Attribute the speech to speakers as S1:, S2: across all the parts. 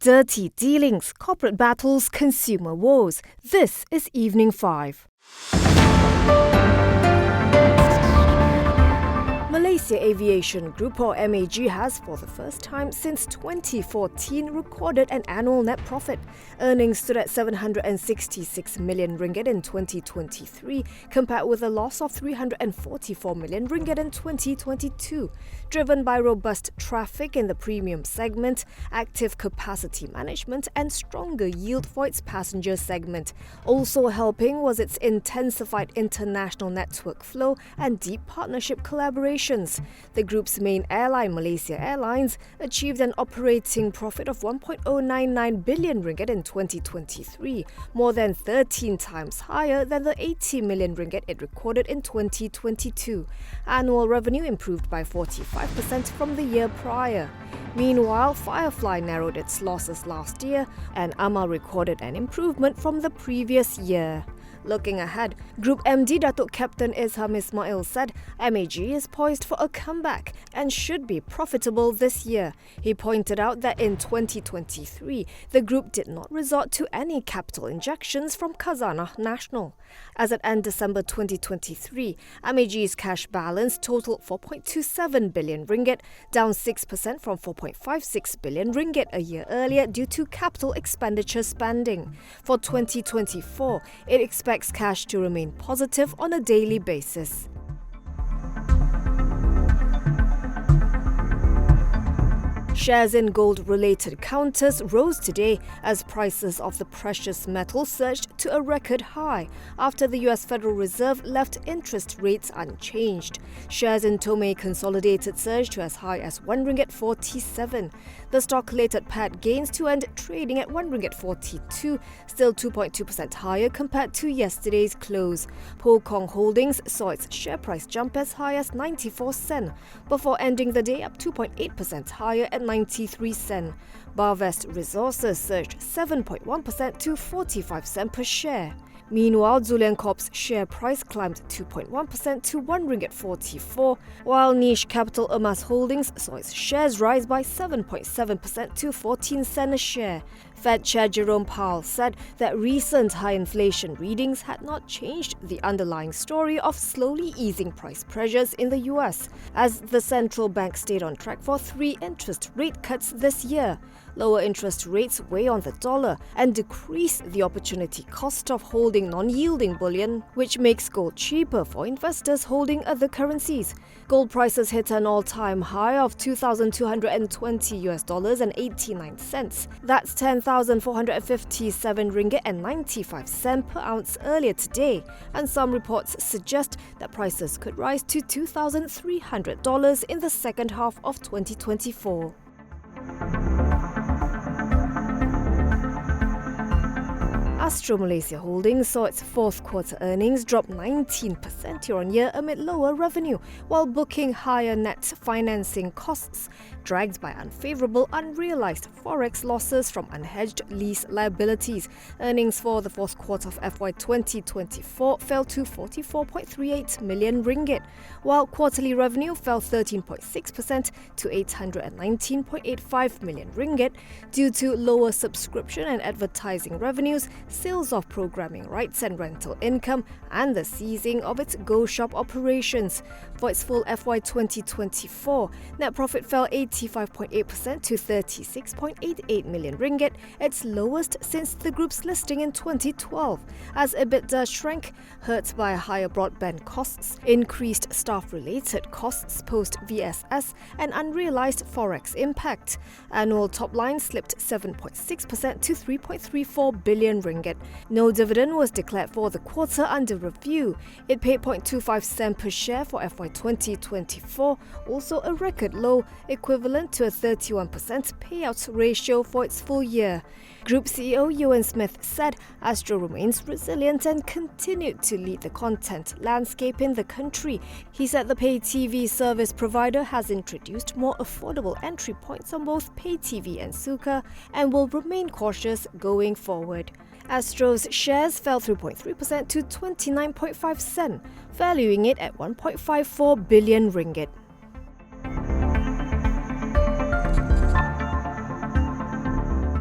S1: Dirty dealings, corporate battles, consumer woes. This is Evening 5. Malaysia Aviation Group or MAG has, for the first time since 2014, recorded an annual net profit. Earnings stood at 766 million ringgit in 2023, compared with a loss of 344 million ringgit in 2022, driven by robust traffic in the premium segment, active capacity management and stronger yield for its passenger segment. Also helping was its intensified international network flow and deep partnership collaborations. The group's main airline, Malaysia Airlines, achieved an operating profit of 1.099 billion ringgit in 2023, more than 13 times higher than the 80 million ringgit it recorded in 2022. Annual revenue improved by 45% from the year prior. Meanwhile, Firefly narrowed its losses last year, and Amal recorded an improvement from the previous year. Looking ahead, Group MD Datuk Captain Isham Ismail said MAG is poised for a comeback and should be profitable this year. He pointed out that in 2023, the group did not resort to any capital injections from Khazanah Nasional. As at end December 2023, MAG's cash balance totaled 4.27 billion ringgit, down 6% from 4.56 billion ringgit a year earlier due to capital expenditure spending. For 2024, it expects cash to remain positive on a daily basis. Shares in gold-related counters rose today as prices of the precious metal surged to a record high after the US Federal Reserve left interest rates unchanged. Shares in Tomei Consolidated surged to as high as 1 ringgit 47. The stock later pared gains to end trading at 1 ringgit 42, still 2.2% higher compared to yesterday's close. Pokong Holdings saw its share price jump as high as 94 sen, before ending the day up 2.8% higher at 93 sen. Barvest Resources surged 7.1% to 45 sen per share. Meanwhile, Zulian Corp's share price climbed 2.1% to 1 ringgit 44, while Niche Capital Emas Holdings saw its shares rise by 7.7% to 14 sen a share. Fed Chair Jerome Powell said that recent high inflation readings had not changed the underlying story of slowly easing price pressures in the US, as the central bank stayed on track for 3 interest rate cuts this year. Lower interest rates weigh on the dollar and decrease the opportunity cost of holding non-yielding bullion, which makes gold cheaper for investors holding other currencies. Gold prices hit an all-time high of $2,220 and 89 cents. That's 10,457 ringgit and 95 cents per ounce earlier today, and some reports suggest that prices could rise to $2,300 in the second half of 2024. Astro Malaysia Holdings saw its fourth quarter earnings drop 19% year-on-year amid lower revenue, while booking higher net financing costs, dragged by unfavourable unrealised forex losses from unhedged lease liabilities. Earnings for the fourth quarter of FY 2024 fell to 44.38 million ringgit, while quarterly revenue fell 13.6% to 819.85 million ringgit due to lower subscription and advertising revenues, sales of programming rights and rental income, and the ceasing of its Go Shop operations. For its full FY 2024, net profit fell 85.8% to 36.88 million ringgit, its lowest since the group's listing in 2012, as EBITDA shrank, hurt by higher broadband costs, increased staff-related costs post-VSS, and unrealised forex impact. Annual top line slipped 7.6% to 3.34 billion ringgit. No dividend was declared for the quarter under review. It paid 0.25 cents per share for FY 2024, also a record low, equivalent to a 31% payout ratio for its full year. Group CEO Ewan Smith said Astro remains resilient and continued to lead the content landscape in the country. He said the pay TV service provider has introduced more affordable entry points on both pay TV and Suka and will remain cautious going forward. Astro's shares fell 3.3% to 29.5 sen, valuing it at 1.54 billion ringgit.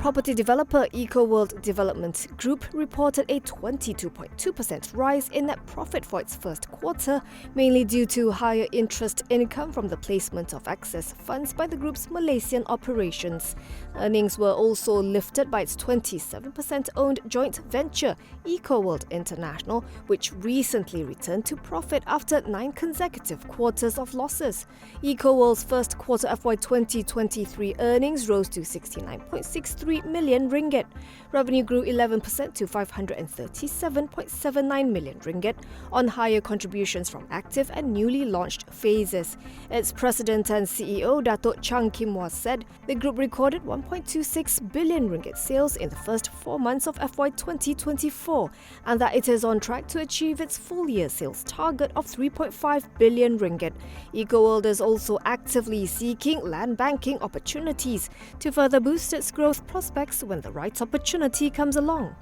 S1: Property developer EcoWorld Development Group reported a 22.2% rise in net profit for its first quarter, mainly due to higher interest income from the placement of excess funds by the group's Malaysian operations. Earnings were also lifted by its 27% owned joint venture, EcoWorld International, which recently returned to profit after 9 consecutive quarters of losses. EcoWorld's first quarter FY 2023 earnings rose to 69.63 million ringgit. Revenue grew 11% to 537.79 million ringgit on higher contributions from active and newly launched phases. Its president and CEO Dato' Chang Kim Wah said the group recorded 1.26 billion ringgit sales in the first 4 months of FY 2024 and that it is on track to achieve its full-year sales target of 3.5 billion ringgit. EcoWorld is also actively seeking land banking opportunities to further boost its growth prospects when the right opportunity comes along.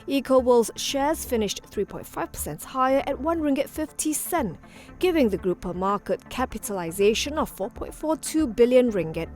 S1: EcoWorld's shares finished 3.5% higher at 1 ringgit 50 cent, giving the group a market capitalization of 4.42 billion ringgit.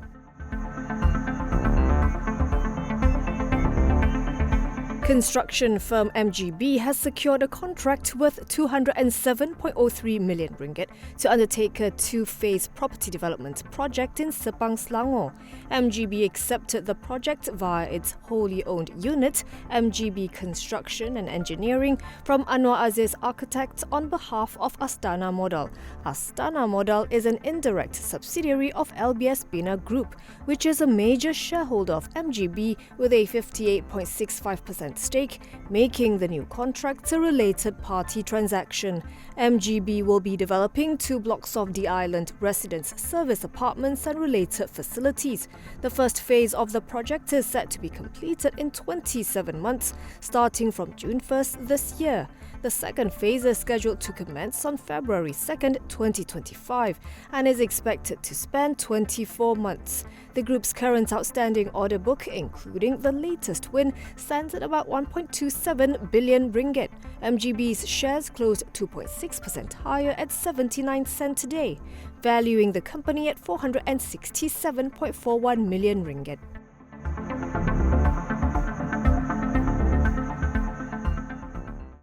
S1: Construction firm MGB has secured a contract worth 207.03 million ringgit to undertake a 2-phase property development project in Sepang, Selangor. MGB accepted the project via its wholly owned unit, MGB Construction and Engineering, from Anwar Aziz Architects on behalf of Astana Modal. Astana Modal is an indirect subsidiary of LBS Bina Group, which is a major shareholder of MGB with a 58.65% stake, making the new contract a related party transaction. MGB will be developing 2 blocks of the island residence service apartments and related facilities. The first phase of the project is set to be completed in 27 months, starting from June 1st this year. The second phase is scheduled to commence on February 2nd, 2025 and is expected to span 24 months. The group's current outstanding order book, including the latest win, stands at about 1.27 billion ringgit. MGB's shares closed 2.6% higher at 79 cents today, valuing the company at 467.41 million ringgit.